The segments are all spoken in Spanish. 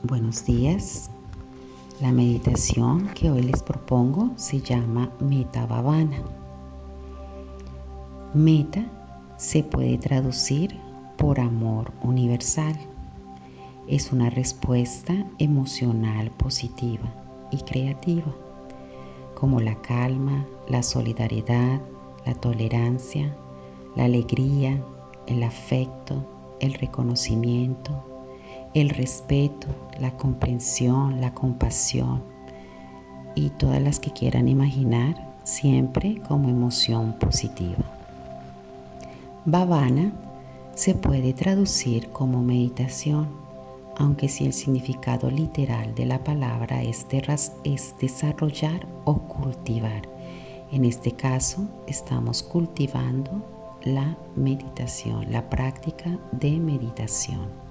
Buenos días. La meditación que hoy les propongo se llama Metta Bhavana. Metta se puede traducir por amor universal. Es una respuesta emocional positiva y creativa, como la calma, la solidaridad, la tolerancia, la alegría, el afecto, el reconocimiento, el respeto, la comprensión, la compasión y todas las que quieran imaginar, siempre como emoción positiva. Bhavana se puede traducir como meditación, aunque si el significado literal de la palabra es desarrollar o cultivar. En este caso, estamos cultivando la meditación, la práctica de meditación.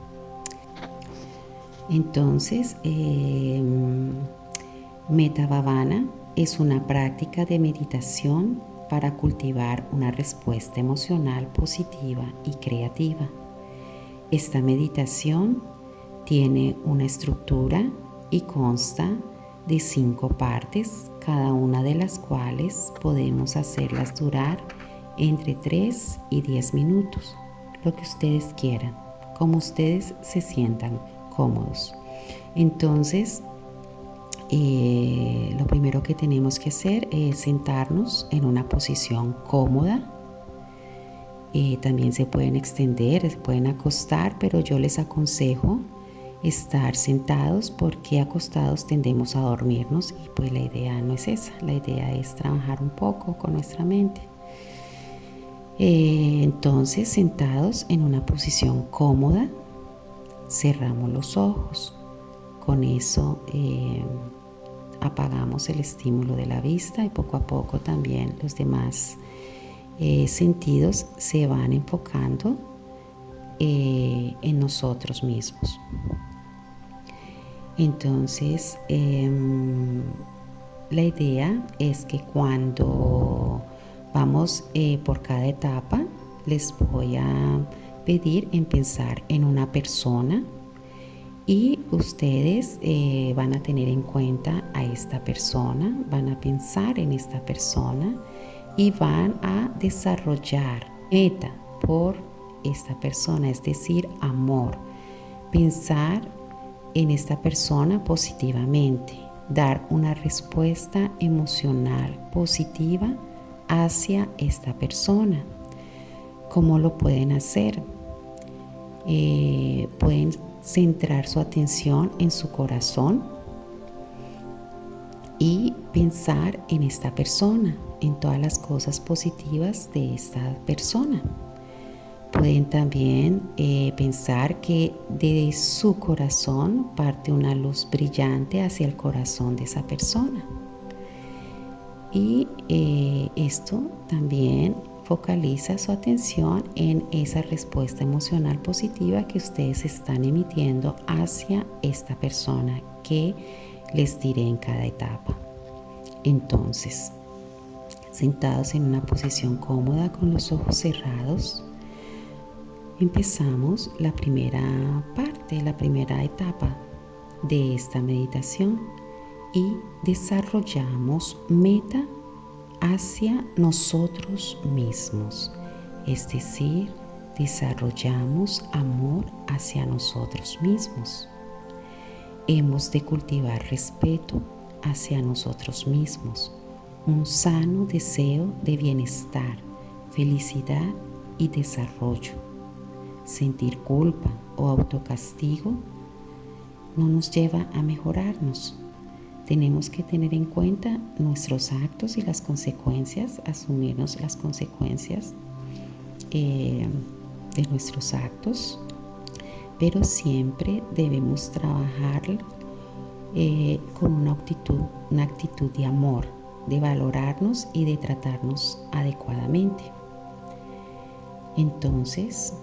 Entonces, Metta Bhavana es una práctica de meditación para cultivar una respuesta emocional positiva y creativa. Esta meditación tiene una estructura y consta de 5 partes, cada una de las cuales podemos hacerlas durar entre 3 y 10 minutos, lo que ustedes quieran, como ustedes se sientan cómodos. Entonces, lo primero que tenemos que hacer es sentarnos en una posición cómoda. También se pueden extender, se pueden acostar, pero yo les aconsejo estar sentados porque acostados tendemos a dormirnos y pues la idea no es esa, la idea es trabajar un poco con nuestra mente. Entonces, sentados en una posición cómoda, cerramos los ojos. Con eso apagamos el estímulo de la vista y poco a poco también los demás sentidos se van enfocando en nosotros mismos. Entonces, la idea es que cuando vamos por cada etapa, les voy a pedir en pensar en una persona y ustedes van a tener en cuenta a esta persona, van a pensar en esta persona y van a desarrollar meta por esta persona, es decir, amor. Pensar en esta persona positivamente, dar una respuesta emocional positiva hacia esta persona. ¿Cómo lo pueden hacer? Pueden centrar su atención en su corazón y pensar en esta persona, en todas las cosas positivas de esta persona. Pueden también pensar que de su corazón parte una luz brillante hacia el corazón de esa persona. Y esto también focaliza su atención en esa respuesta emocional positiva que ustedes están emitiendo hacia esta persona que les diré en cada etapa. Entonces, sentados en una posición cómoda con los ojos cerrados, empezamos la primera parte, la primera etapa de esta meditación y desarrollamos meta hacia nosotros mismos, es decir, desarrollamos amor hacia nosotros mismos. Hemos de cultivar respeto hacia nosotros mismos, un sano deseo de bienestar, felicidad y desarrollo. Sentir culpa o autocastigo no nos lleva a mejorarnos. Tenemos que tener en cuenta nuestros actos y las consecuencias, asumirnos las consecuencias de nuestros actos, pero siempre debemos trabajar con una actitud de amor, de valorarnos y de tratarnos adecuadamente. Entonces,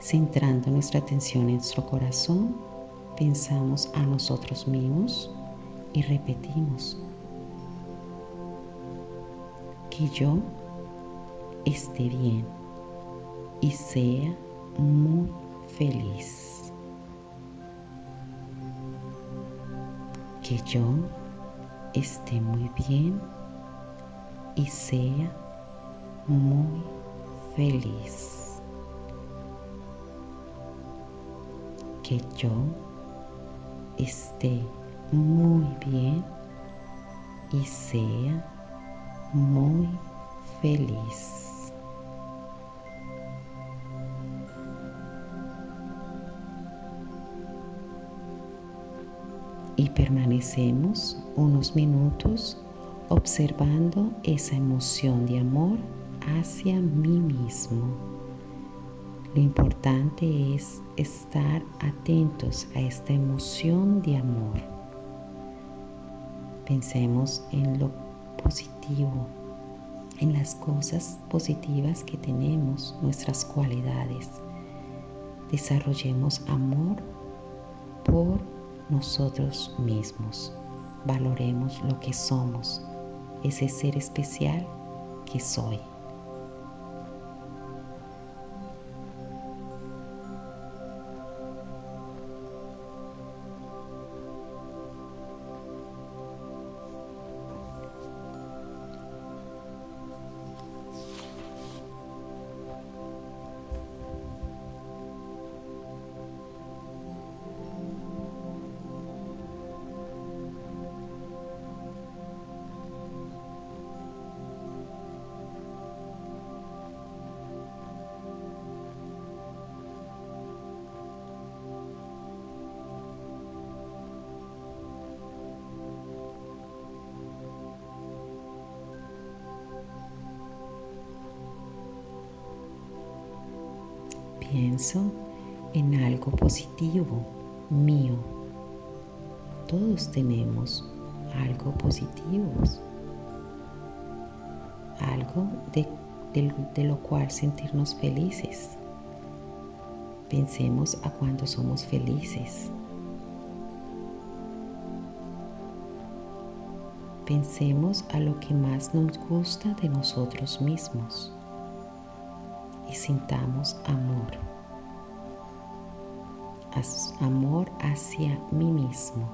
centrando nuestra atención en nuestro corazón, pensamos a nosotros mismos y repetimos: que yo esté bien y sea muy feliz. que yo esté muy bien y sea muy feliz. Que yo esté muy bien y sea muy feliz. Y permanecemos unos minutos observando esa emoción de amor hacia mí mismo. Lo importante es estar atentos a esta emoción de amor. Pensemos en lo positivo, en las cosas positivas que tenemos, nuestras cualidades. Desarrollemos amor por nosotros mismos. Valoremos lo que somos, ese ser especial que soy. Pienso en algo positivo mío. Todos tenemos algo positivo, algo de lo cual sentirnos felices. Pensemos a cuando somos felices. Pensemos a lo que más nos gusta de nosotros mismos y sintamos amor. Amor hacia mí mismo.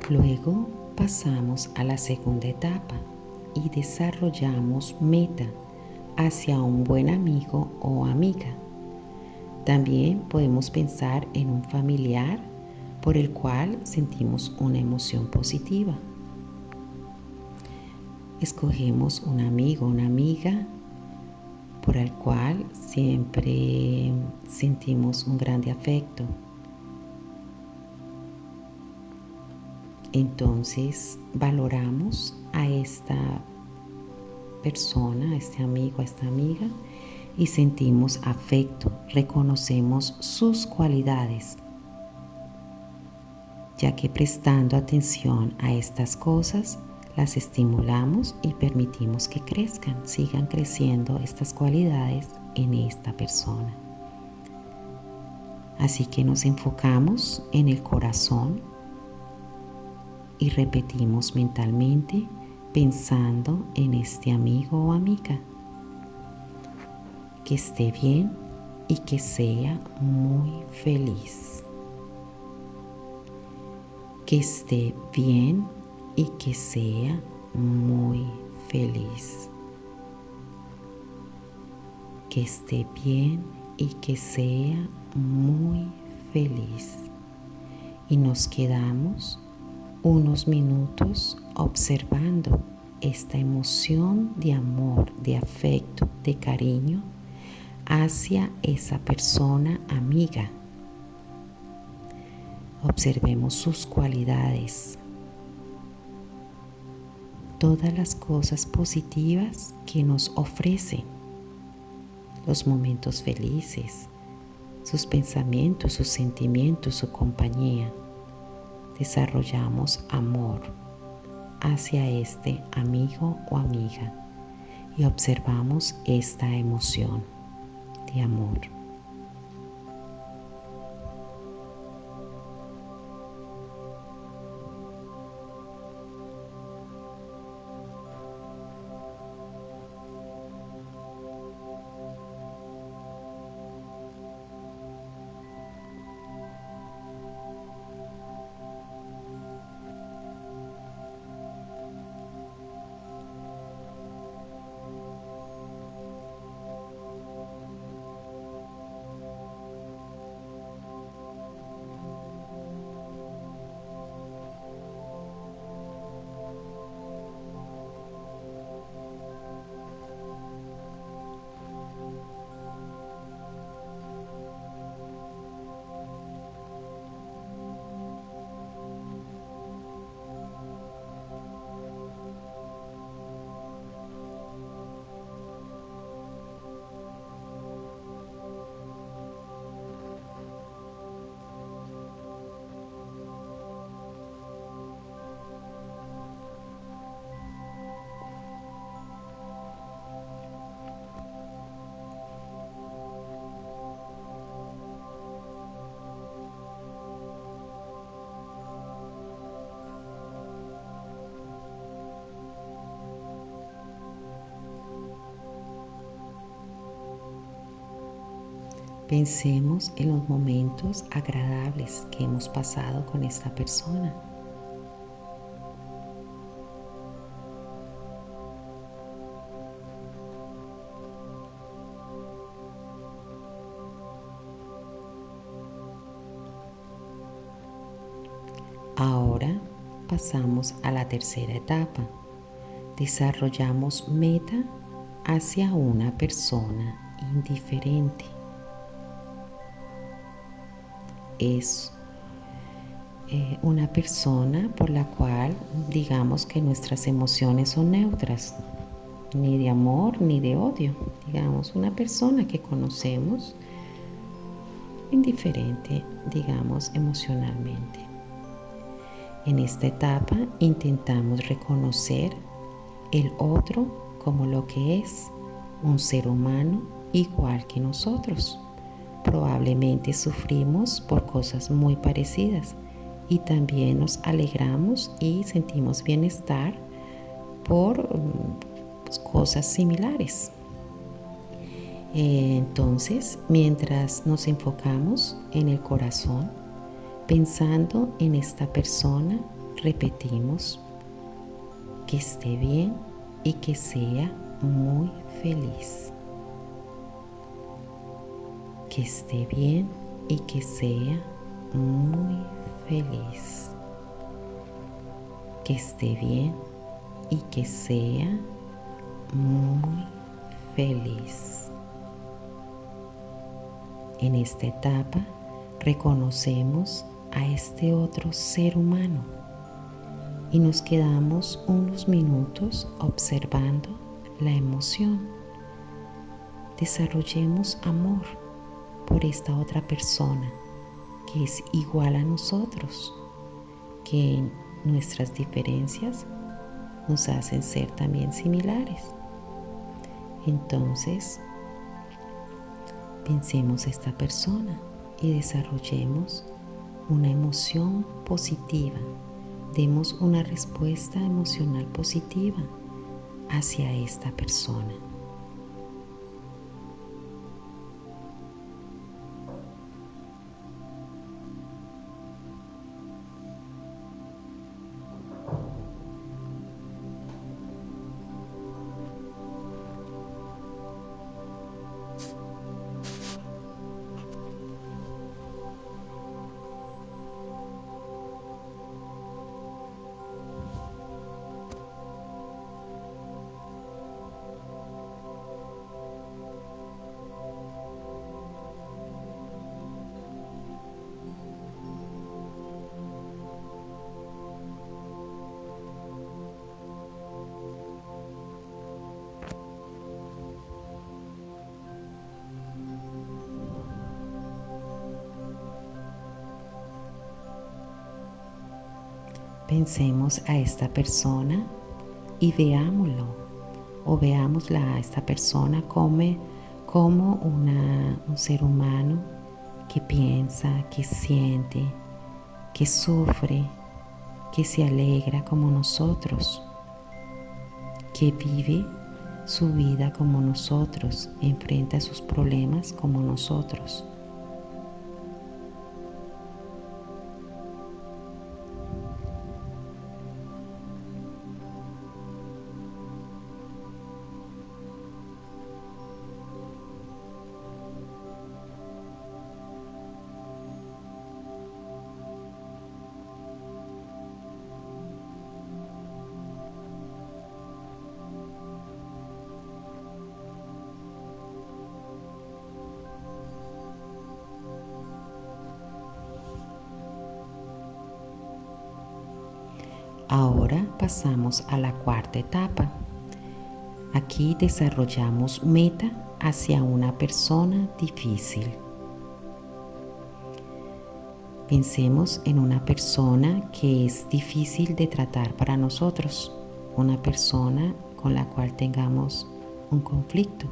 Luego pasamos a la segunda etapa y desarrollamos meta hacia un buen amigo o amiga. También podemos pensar en un familiar por el cual sentimos una emoción positiva. Escogemos un amigo o una amiga por el cual siempre sentimos un grande afecto. Entonces valoramos a esta persona, a este amigo, a esta amiga y sentimos afecto, reconocemos sus cualidades, ya que prestando atención a estas cosas las estimulamos y permitimos que crezcan, sigan creciendo estas cualidades en esta persona. Así que nos enfocamos en el corazón y repetimos mentalmente pensando en este amigo o amiga. Que esté bien y que sea muy feliz. Que esté bien y que sea muy feliz. Que esté bien y que sea muy feliz. Y nos quedamos unos minutos observando esta emoción de amor, de afecto, de cariño hacia esa persona amiga. Observemos sus cualidades, todas las cosas positivas que nos ofrece, los momentos felices, sus pensamientos, sus sentimientos, su compañía. Desarrollamos amor hacia este amigo o amiga y observamos esta emoción de amor. Pensemos en los momentos agradables que hemos pasado con esta persona. Ahora pasamos a la tercera etapa. Desarrollamos meta hacia una persona indiferente. Es una persona por la cual digamos que nuestras emociones son neutras, ni de amor ni de odio. Digamos, una persona que conocemos indiferente, digamos, emocionalmente. En esta etapa intentamos reconocer el otro como lo que es, un ser humano igual que nosotros. Probablemente sufrimos por cosas muy parecidas y también nos alegramos y sentimos bienestar por cosas similares. Entonces, mientras nos enfocamos en el corazón, pensando en esta persona, repetimos que esté bien y que sea muy feliz. Que esté bien y que sea muy feliz. Que esté bien y que sea muy feliz. En esta etapa reconocemos a este otro ser humano y nos quedamos unos minutos observando la emoción. Desarrollemos amor por esta otra persona que es igual a nosotros, que nuestras diferencias nos hacen ser también similares. Entonces, pensemos esta persona y desarrollemos una emoción positiva. Demos una respuesta emocional positiva hacia esta persona. pensemos a esta persona y veámoslo o veámosla a esta persona como un ser humano que piensa, que siente, que sufre, que se alegra como nosotros, que vive su vida como nosotros, enfrenta sus problemas como nosotros. Ahora pasamos a la cuarta etapa. Aquí desarrollamos meta hacia una persona difícil. Pensemos en una persona que es difícil de tratar para nosotros, una persona con la cual tengamos un conflicto,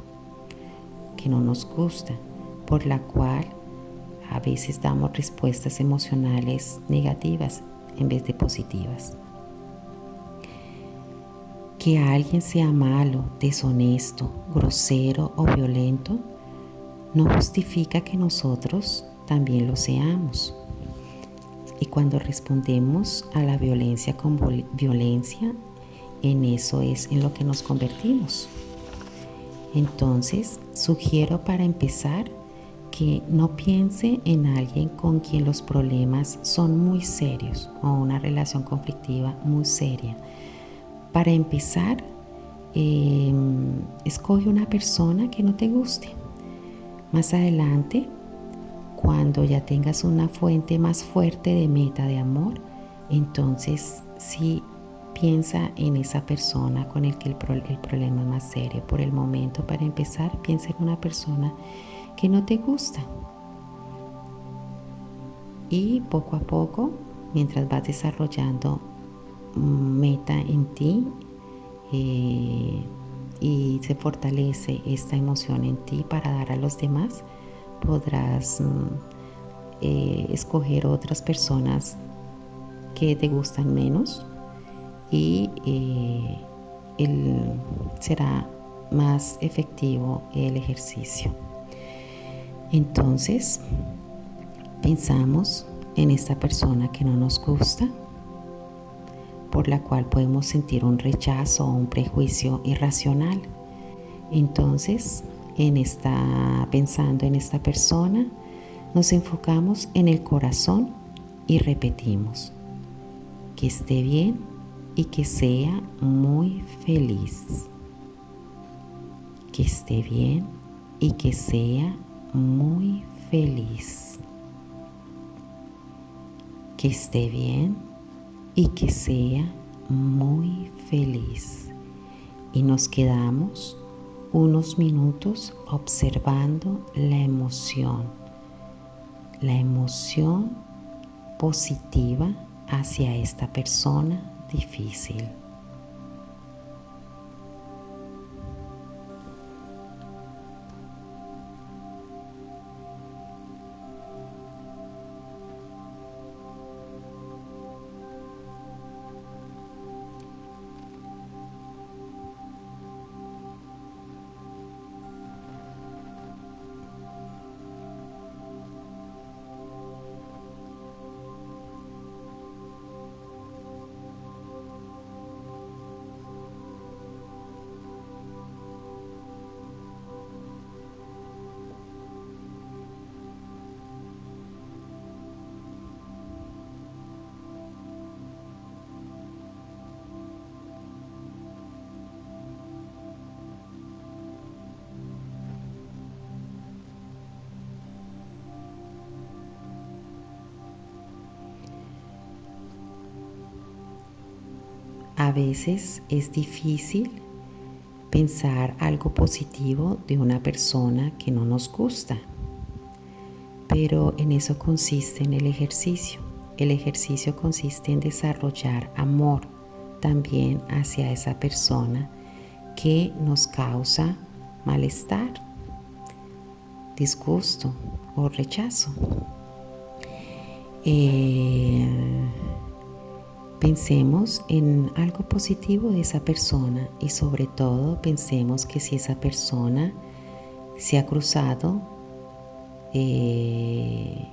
que no nos gusta, por la cual a veces damos respuestas emocionales negativas en vez de positivas. Que alguien sea malo, deshonesto, grosero o violento no justifica que nosotros también lo seamos. Y cuando respondemos a la violencia con violencia, en eso es en lo que nos convertimos. Entonces, sugiero para empezar que no piense en alguien con quien los problemas son muy serios o una relación conflictiva muy seria. Para empezar, escoge una persona que no te guste. Más adelante, cuando ya tengas una fuente más fuerte de meta de amor, entonces sí piensa en esa persona con el que el problema es más serio. Por el momento, para empezar, piensa en una persona que no te gusta. Y poco a poco, mientras vas desarrollando meta en ti y se fortalece esta emoción en ti para dar a los demás, podrás escoger otras personas que te gustan menos y será más efectivo el ejercicio. Entonces, pensamos en esta persona que no nos gusta, por la cual podemos sentir un rechazo o un prejuicio irracional. Entonces, pensando en esta persona, nos enfocamos en el corazón y repetimos: que esté bien y que sea muy feliz. Que esté bien y que sea muy feliz. Que esté bien y que sea muy feliz. Y nos quedamos unos minutos observando la emoción positiva hacia esta persona difícil. A veces es difícil pensar algo positivo de una persona que no nos gusta, pero en eso consiste en el ejercicio, El ejercicio consiste en desarrollar amor también hacia esa persona que nos causa malestar, disgusto o rechazo. Pensemos en algo positivo de esa persona y sobre todo pensemos que si esa persona se ha cruzado en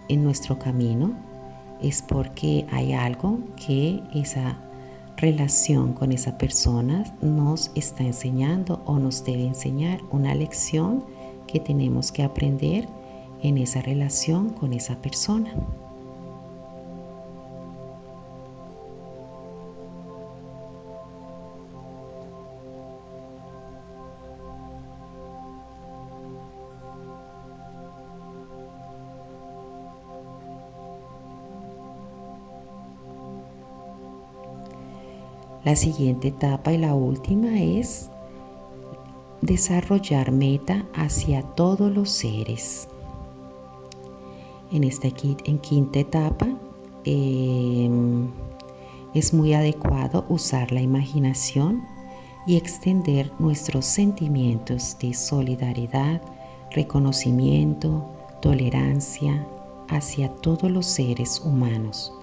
nuestro camino es porque hay algo que esa relación con esa persona nos está enseñando o nos debe enseñar, una lección que tenemos que aprender en esa relación con esa persona. La siguiente etapa y la última es desarrollar meta hacia todos los seres. En quinta etapa es muy adecuado usar la imaginación y extender nuestros sentimientos de solidaridad, reconocimiento, tolerancia hacia todos los seres humanos,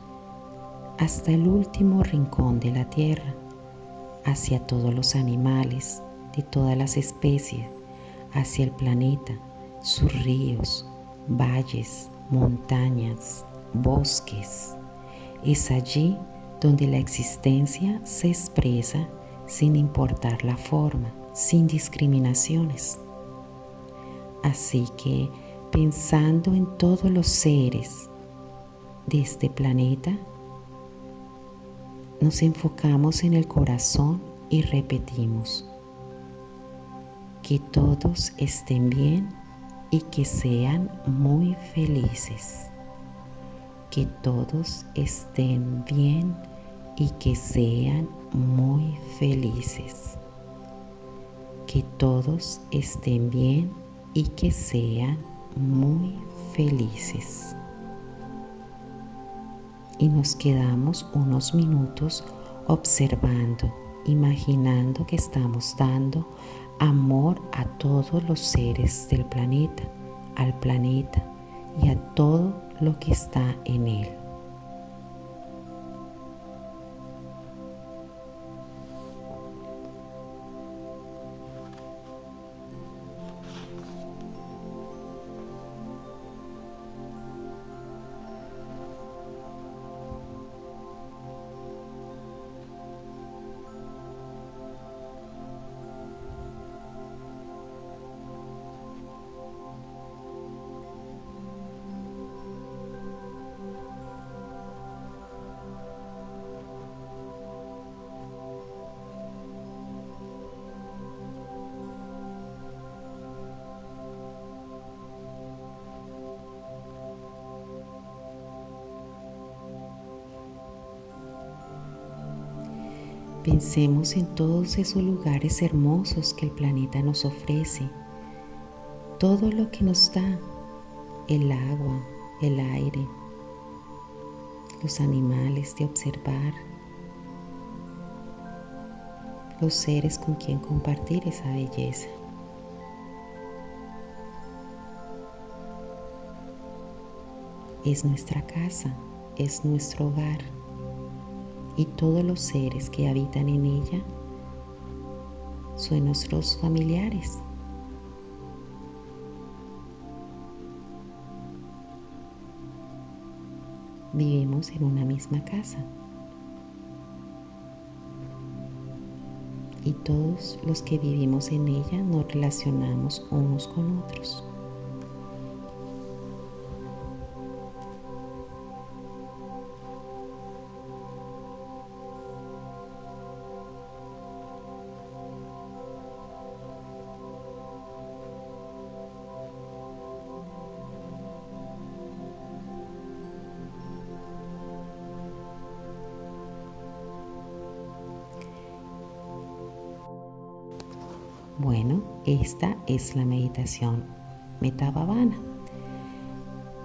hasta el último rincón de la tierra, hacia todos los animales de todas las especies, hacia el planeta, sus ríos, valles, montañas, bosques. Es allí donde la existencia se expresa sin importar la forma, sin discriminaciones. Así que, pensando en todos los seres de este planeta, nos enfocamos en el corazón y repetimos: que todos estén bien y que sean muy felices. Que todos estén bien y que sean muy felices. Que todos estén bien y que sean muy felices. Y nos quedamos unos minutos observando, imaginando que estamos dando amor a todos los seres del planeta, al planeta y a todo lo que está en él. Pensemos en todos esos lugares hermosos que el planeta nos ofrece, todo lo que nos da, el agua, el aire, los animales de observar, los seres con quien compartir esa belleza. Es nuestra casa, es nuestro hogar. Y todos los seres que habitan en ella son nuestros familiares. Vivimos en una misma casa y todos los que vivimos en ella nos relacionamos unos con otros. Bueno, esta es la meditación Metta Bhavana.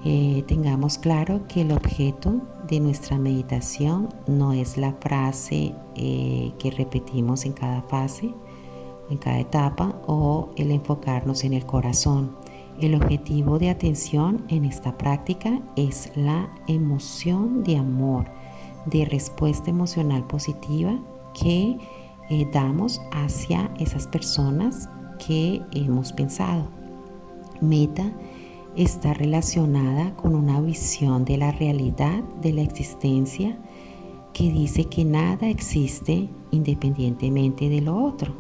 Tengamos claro que el objeto de nuestra meditación no es la frase que repetimos en cada fase, en cada etapa, o el enfocarnos en el corazón. El objetivo de atención en esta práctica es la emoción de amor, de respuesta emocional positiva que damos hacia esas personas que hemos pensado. Meta está relacionada con una visión de la realidad de la existencia que dice que nada existe independientemente de lo otro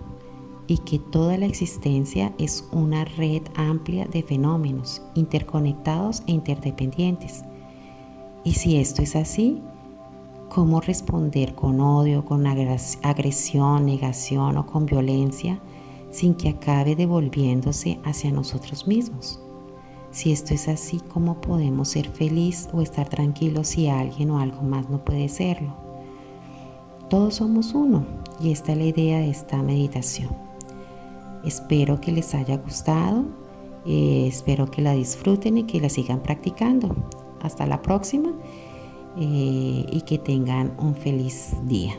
y que toda la existencia es una red amplia de fenómenos interconectados e interdependientes. Y si esto es así, ¿cómo responder con odio, con agresión, negación o con violencia sin que acabe devolviéndose hacia nosotros mismos? Si esto es así, ¿cómo podemos ser felices o estar tranquilos si alguien o algo más no puede serlo? Todos somos uno y esta es la idea de esta meditación. Espero que les haya gustado, espero que la disfruten y que la sigan practicando. Hasta la próxima y que tengan un feliz día.